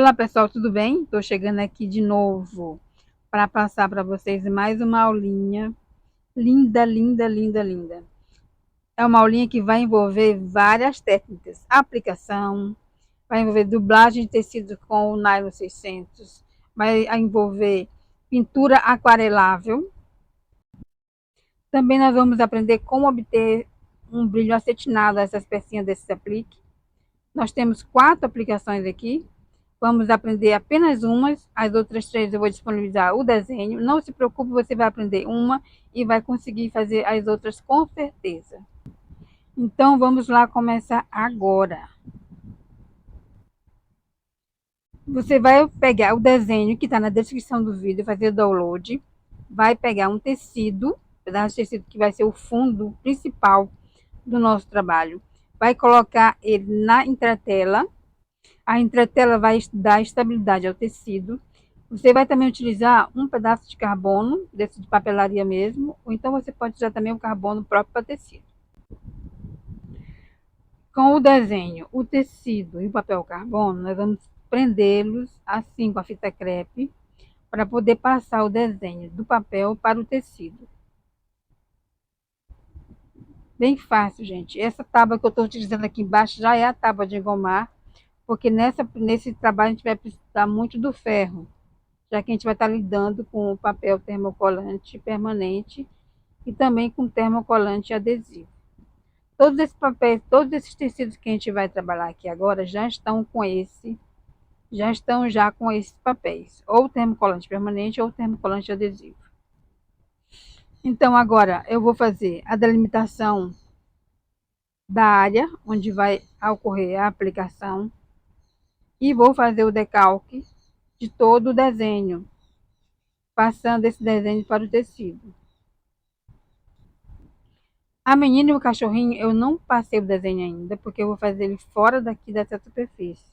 Olá pessoal, tudo bem? Estou chegando aqui de novo para passar para vocês mais uma aulinha linda, linda, linda, linda. É uma aulinha que vai envolver várias técnicas, aplicação, vai envolver dublagem de tecido com o nylon 600, vai envolver pintura aquarelável. Também nós vamos aprender como obter um brilho acetinado a essas pecinhas desse aplique. Nós temos 4 aplicações aqui. Vamos aprender apenas umas, as outras 3 eu vou disponibilizar o desenho. Não se preocupe, você vai aprender uma e vai conseguir fazer as outras com certeza. Então vamos lá começar agora. Você vai pegar o desenho que está na descrição do vídeo, fazer o download. Vai pegar um tecido, pedaço de tecido que vai ser o fundo principal do nosso trabalho. Vai colocar ele na entretela. A entretela vai dar estabilidade ao tecido. Você vai também utilizar um pedaço de carbono, desse de papelaria mesmo, ou então você pode usar também o carbono próprio para tecido. Com o desenho, o tecido e o papel carbono, nós vamos prendê-los assim com a fita crepe, para poder passar o desenho do papel para o tecido. Bem fácil, gente. Essa tábua que eu estou utilizando aqui embaixo já é a tábua de engomar, porque nesse trabalho a gente vai precisar muito do ferro, já que a gente vai estar lidando com o papel termocolante permanente e também com termocolante adesivo. Todos esses papéis, todos esses tecidos que a gente vai trabalhar aqui agora já estão com esses papéis, ou termocolante permanente ou termocolante adesivo. Então agora eu vou fazer a delimitação da área onde vai ocorrer a aplicação e vou fazer o decalque de todo o desenho, passando esse desenho para o tecido. A menina e o cachorrinho eu não passei o desenho ainda, porque eu vou fazer ele fora daqui dessa superfície.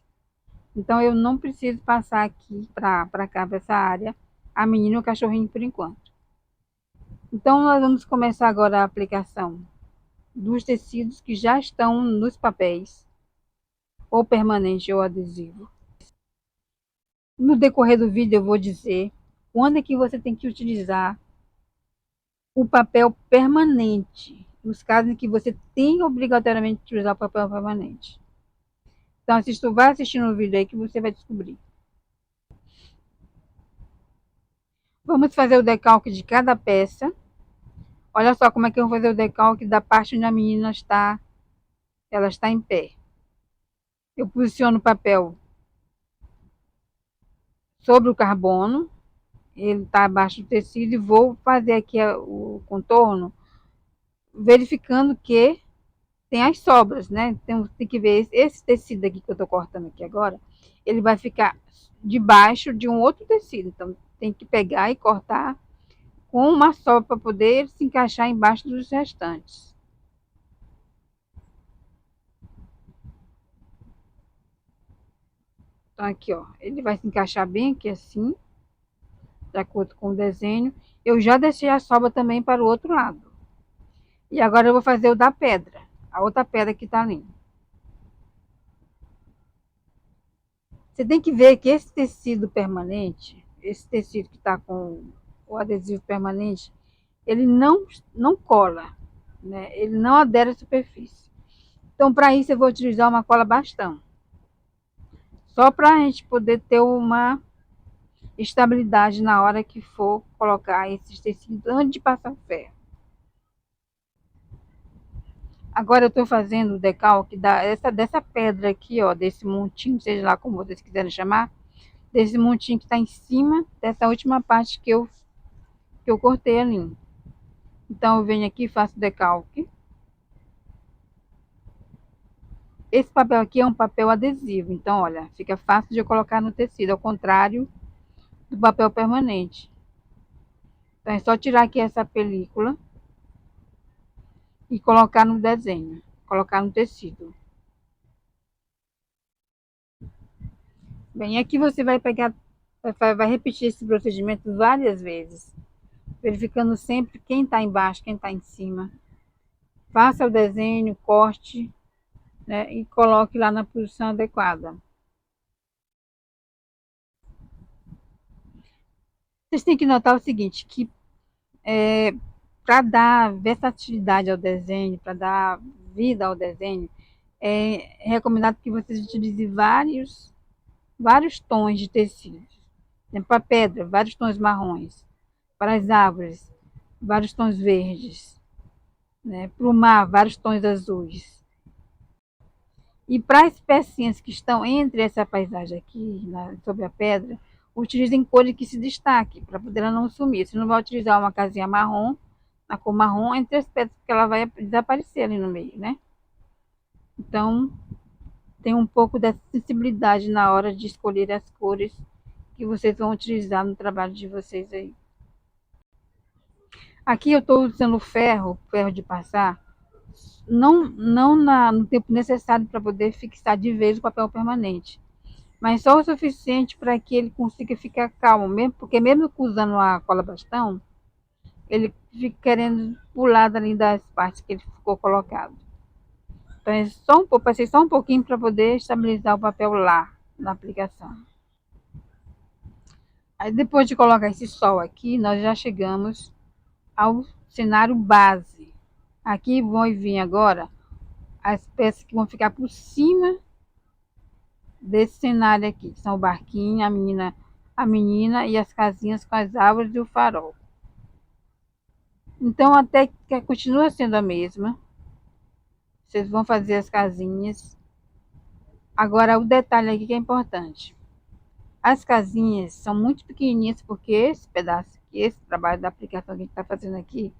Então eu não preciso passar aqui para cá, para essa área, a menina e o cachorrinho por enquanto. Então nós vamos começar agora a aplicação dos tecidos que já estão nos papéis, ou permanente ou adesivo. No decorrer do vídeo eu vou dizer quando é que você tem que utilizar o papel permanente, nos casos em que você tem obrigatoriamente que utilizar o papel permanente. Então, vai assistindo o vídeo aí que você vai descobrir. Vamos fazer o decalque de cada peça. Olha só como é que eu vou fazer o decalque da parte onde a menina está, ela está em pé. Eu posiciono o papel sobre o carbono, ele está abaixo do tecido e vou fazer aqui o contorno, verificando que tem as sobras, né? Tem que ver esse tecido aqui que eu estou cortando aqui agora, ele vai ficar debaixo de um outro tecido, então tem que pegar e cortar com uma sobra para poder se encaixar embaixo dos restantes. Então aqui, ó, ele vai se encaixar bem aqui assim, de acordo com o desenho. Eu já deixei a sobra também para o outro lado. E agora eu vou fazer o da pedra, a outra pedra que tá ali. Você tem que ver que esse tecido permanente, esse tecido que está com o adesivo permanente, ele não cola, né? Ele não adere à superfície. Então, para isso, eu vou utilizar uma cola bastão. Só para a gente poder ter uma estabilidade na hora que for colocar esses tecidos antes de passar o ferro. Agora eu estou fazendo o decalque dessa pedra aqui, ó, desse montinho, seja lá como vocês quiserem chamar, desse montinho que está em cima dessa última parte que eu cortei ali. Então eu venho aqui e faço decalque. Esse papel aqui é um papel adesivo, então olha, fica fácil de eu colocar no tecido, ao contrário do papel permanente. Então é só tirar aqui essa película e colocar no desenho, colocar no tecido. Bem, aqui você vai pegar, vai repetir esse procedimento várias vezes, verificando sempre quem está embaixo, quem está em cima. Faça o desenho, corte, né, e coloque lá na posição adequada. Vocês têm que notar o seguinte, que para dar versatilidade ao desenho, para dar vida ao desenho, é recomendado que vocês utilizem vários tons de tecido. Para a pedra, vários tons marrons. Para as árvores, vários tons verdes. Né? Para o mar, vários tons azuis. E para as pecinhas que estão entre essa paisagem aqui, sobre a pedra, utilizem cores que se destaquem, para poder ela não sumir. Você não vai utilizar uma casinha marrom, na cor marrom, entre as pedras, porque ela vai desaparecer ali no meio, né? Então, tem um pouco dessa sensibilidade na hora de escolher as cores que vocês vão utilizar no trabalho de vocês aí. Aqui eu estou usando ferro de passar, não no tempo necessário para poder fixar de vez o papel permanente, mas só o suficiente para que ele consiga ficar calmo, mesmo, porque mesmo usando a cola bastão, ele fica querendo pular dali das partes que ele ficou colocado. Então é só um pouco, passei só um pouquinho para poder estabilizar o papel lá na aplicação. Aí depois de colocar esse sol aqui, nós já chegamos ao cenário base. Aqui vão vir agora as peças que vão ficar por cima desse cenário aqui, que são o barquinho, a menina e as casinhas com as árvores e o farol. Então a técnica continua sendo a mesma. Vocês vão fazer as casinhas. Agora o detalhe aqui que é importante. As casinhas são muito pequenininhas porque esse pedaço aqui, esse trabalho da aplicação que a gente está fazendo aqui,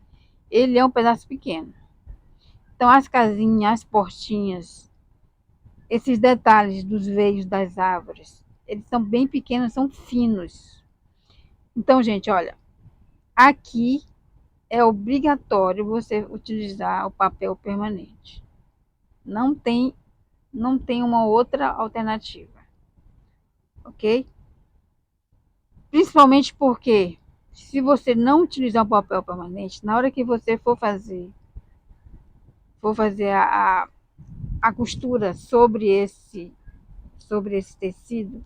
ele é um pedaço pequeno. Então as casinhas, as portinhas, esses detalhes dos veios das árvores, eles são bem pequenos, são finos. Então, gente, olha, aqui é obrigatório você utilizar o papel permanente. Não tem uma outra alternativa, ok? Principalmente porque se você não utilizar o papel permanente, na hora que você for fazer a costura sobre esse tecido,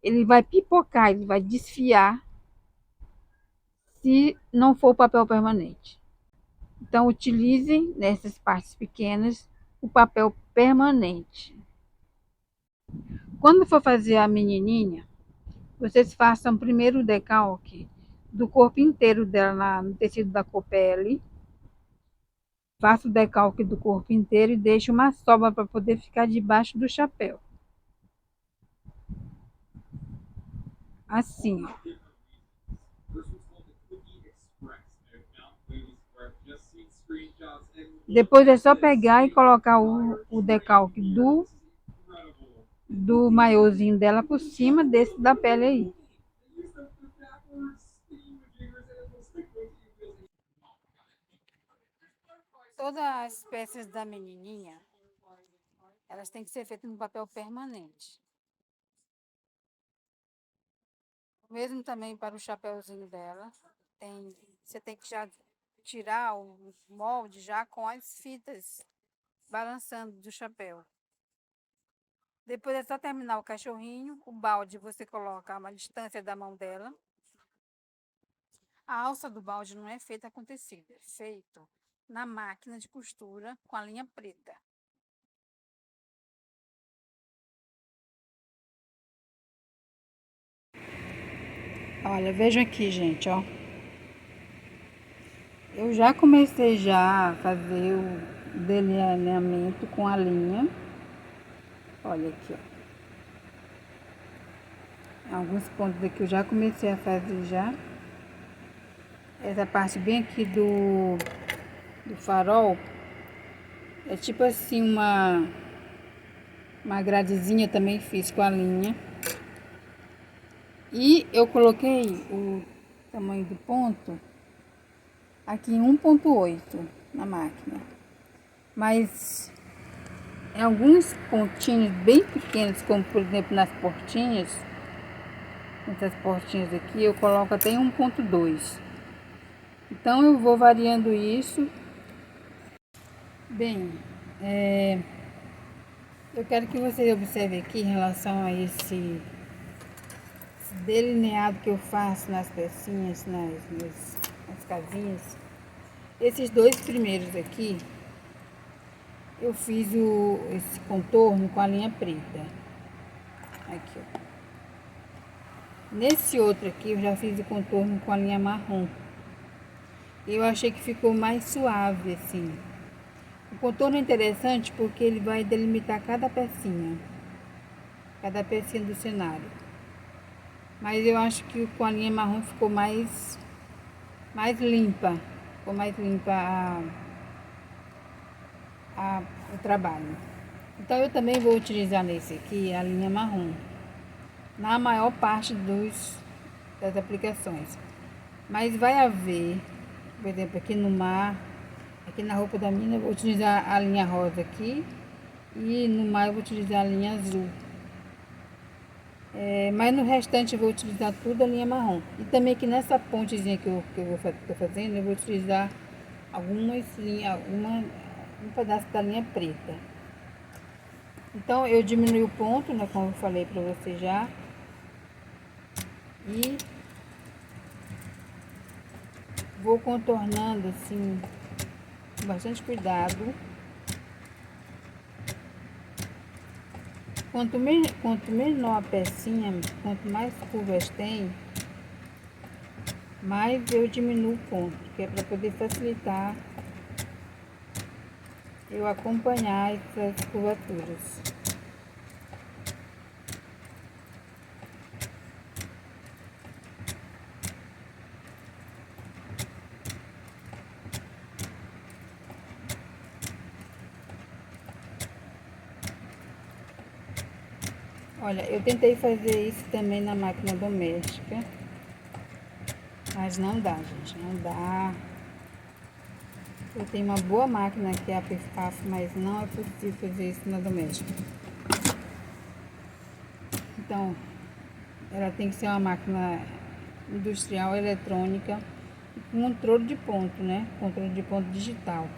ele vai pipocar, ele vai desfiar se não for o papel permanente. Então, utilizem nessas partes pequenas o papel permanente. Quando for fazer a menininha, vocês façam primeiro o decalque do corpo inteiro dela no tecido da cor pele. Faça o decalque do corpo inteiro e deixe uma sobra para poder ficar debaixo do chapéu. Assim, ó. Depois é só pegar e colocar o decalque do maiôzinho dela por cima desse da pele aí. Todas as peças da menininha, elas têm que ser feitas no papel permanente. O mesmo também para o chapéuzinho dela. Você tem que já tirar o molde já com as fitas balançando do chapéu. Depois é só terminar o cachorrinho, o balde você coloca a uma distância da mão dela. A alça do balde não é feita com tecido, é feito na máquina de costura com a linha preta. Olha, vejam aqui, gente, ó. Eu já comecei já a fazer o delineamento com a linha. Olha aqui, ó. Alguns pontos aqui eu já comecei a fazer já. Essa parte bem aqui do farol é tipo assim uma gradezinha também fiz com a linha. E eu coloquei o tamanho do ponto aqui em 1.8 na máquina. Mas em alguns pontinhos bem pequenos, como por exemplo nas portinhas, essas portinhas aqui, eu coloco até em 1.2. Então eu vou variando isso. Bem, eu quero que vocês observem aqui em relação a esse delineado que eu faço nas pecinhas, nas casinhas. Esses dois primeiros aqui, eu fiz esse contorno com a linha preta. Aqui, ó. Nesse outro aqui, eu já fiz o contorno com a linha marrom. Eu achei que ficou mais suave, assim. O contorno é interessante porque ele vai delimitar cada pecinha do cenário. Mas eu acho que com a linha marrom ficou mais limpa. Ficou mais limpa o trabalho. Então eu também vou utilizar nesse aqui a linha marrom na maior parte das aplicações. Mas vai haver, por exemplo, aqui no mar, aqui na roupa da mina eu vou utilizar a linha rosa aqui, e no mar eu vou utilizar a linha azul. Mas no restante eu vou utilizar tudo a linha marrom. E também aqui nessa pontezinha que eu tô fazendo, eu vou utilizar um pedaço da linha preta. Então eu diminui o ponto, né, como eu falei para você já. E vou contornando assim, com bastante cuidado. Quanto menor a pecinha, quanto mais curvas tem, mais eu diminuo o ponto, que é para poder facilitar eu acompanhar essas curvaturas. Olha, eu tentei fazer isso também na máquina doméstica, mas não dá, gente, não dá. Eu tenho uma boa máquina que é a Perfaf, mas não é possível fazer isso na doméstica. Então, ela tem que ser uma máquina industrial, eletrônica, com controle de ponto, né? Controle de ponto digital.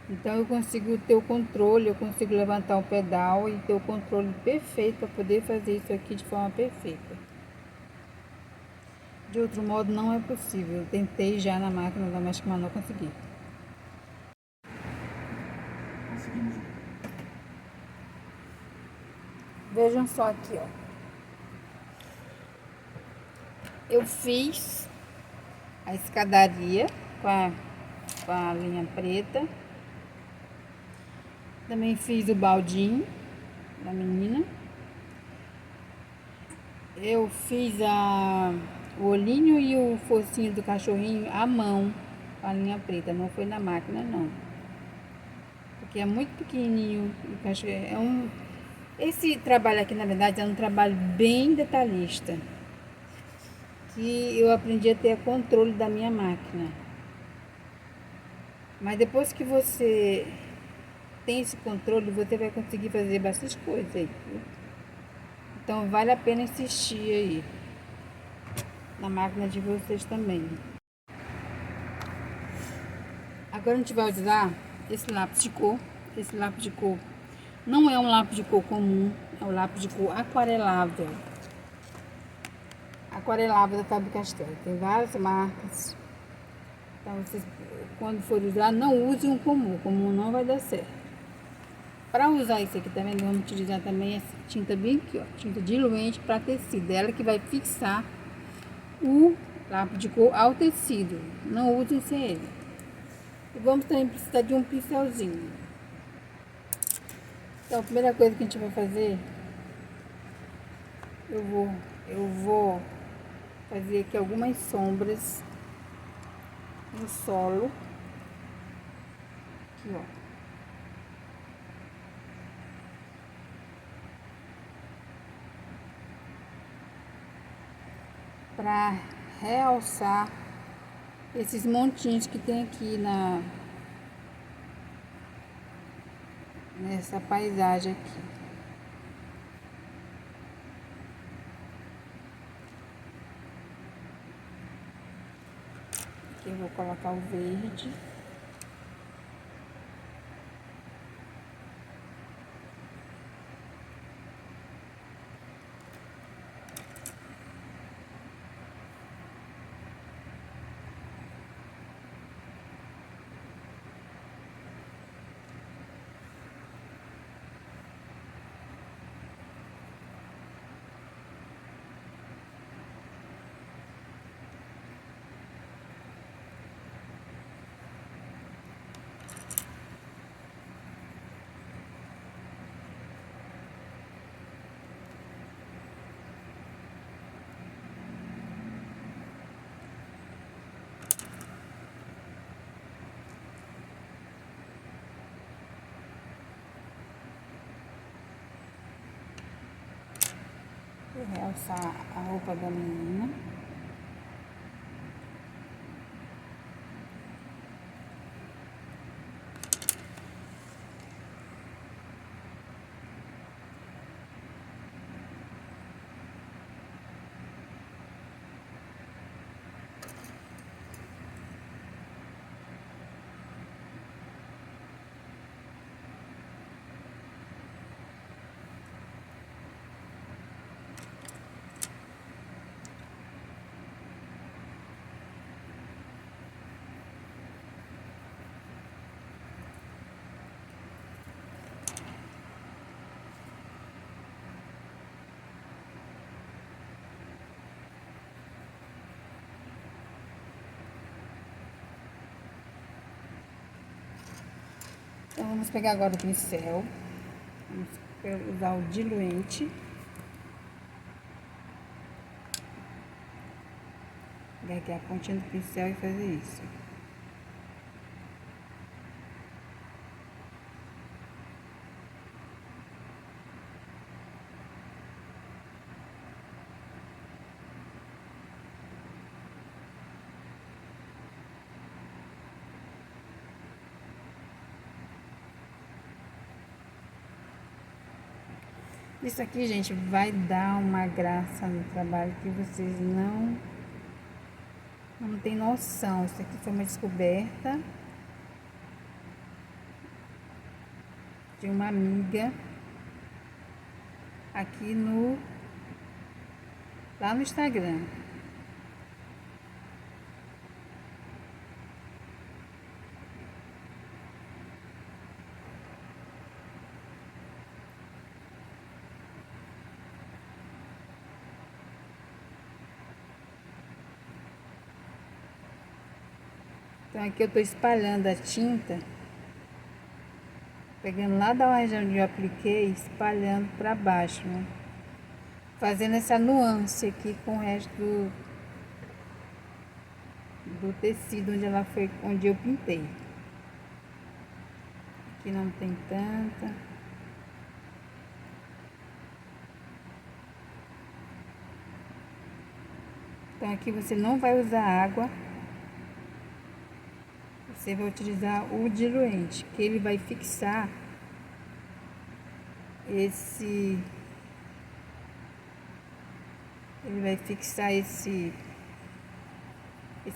Então eu consigo ter o controle, eu consigo levantar o pedal e ter o controle perfeito para poder fazer isso aqui de forma perfeita. De outro modo não é possível. Eu tentei já na máquina doméstica, mas não consegui. Vejam só aqui, ó. Eu fiz a escadaria com a linha preta. Também fiz o baldinho da menina. Eu fiz o olhinho e o focinho do cachorrinho à mão, com a linha preta. Não foi na máquina, não. Porque é muito pequenininho. O cachorro esse trabalho aqui, na verdade, é um trabalho bem detalhista. Que eu aprendi a ter controle da minha máquina. Mas depois que você tem esse controle, você vai conseguir fazer bastante coisa aí. Então vale a pena insistir aí na máquina de vocês também. Agora a gente vai usar esse lápis de cor. Esse lápis de cor não é um lápis de cor comum, é um lápis de cor aquarelável. Aquarelável da Faber-Castell. Tem várias marcas. Então vocês, quando for usar, não use um comum. O comum não vai dar certo. Para usar isso aqui também, vamos utilizar também essa tinta bem aqui, ó, tinta diluente para tecido. Ela que vai fixar o lápis de cor ao tecido. Não usem sem ele. E vamos também precisar de um pincelzinho. Então a primeira coisa que a gente vai fazer, eu vou fazer aqui algumas sombras no solo. Aqui, ó. Para realçar esses montinhos que tem aqui nessa paisagem aqui. Aqui eu vou colocar o verde. realçar a roupa da menina. Então vamos pegar agora o pincel, vamos usar o diluente, pegar aqui a pontinha do pincel e fazer isso. Isso aqui, gente, vai dar uma graça no trabalho que vocês não tem noção. Isso aqui foi uma descoberta de uma amiga aqui lá no Instagram. Então aqui eu tô espalhando a tinta, pegando lá da região onde eu apliquei, espalhando para baixo, né? Fazendo essa nuance aqui com o resto do tecido onde eu pintei. Aqui não tem tanta. Então aqui você não vai usar água. Você vai utilizar o diluente, que ele vai fixar esse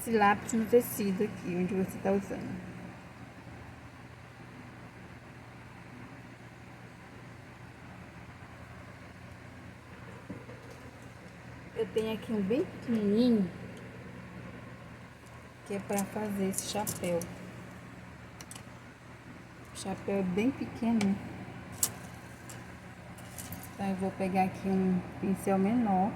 lápis no tecido aqui onde você está usando. Eu tenho aqui um bem pequenininho, que é para fazer esse chapéu. O chapéu é bem pequeno. Então eu vou pegar aqui um pincel menor.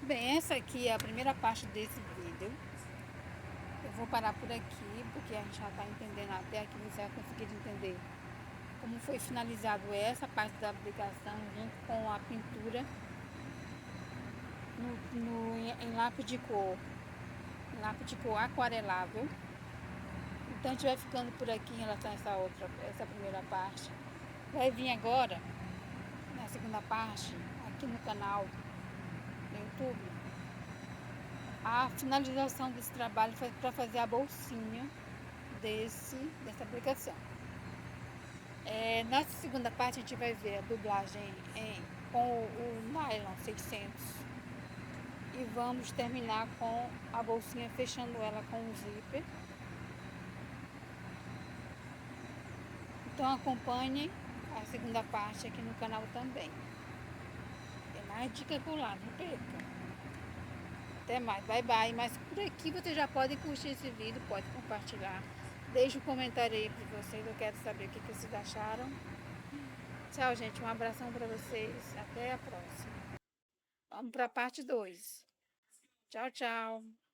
Bem, essa aqui é a primeira parte desse vídeo. Eu vou parar por aqui, porque a gente já está entendendo até aqui, você vai conseguir entender como foi finalizado essa parte da aplicação junto com a pintura em lápis de cor aquarelável. Então a gente vai ficando por aqui em relação a essa primeira parte. Vai vir agora, na segunda parte, aqui no canal no YouTube, a finalização desse trabalho para fazer a bolsinha dessa aplicação. Nessa segunda parte a gente vai ver a dublagem com o nylon 600 e vamos terminar com a bolsinha fechando ela com o zíper. Então acompanhe a segunda parte aqui no canal também. Tem mais dica por lá, não perca. Até mais, bye bye. Mas por aqui você já pode curtir esse vídeo, pode compartilhar. Deixe um comentário aí para vocês, eu quero saber o que vocês acharam. Tchau, gente. Um abração para vocês. Até a próxima. Vamos para a parte 2. Tchau, tchau.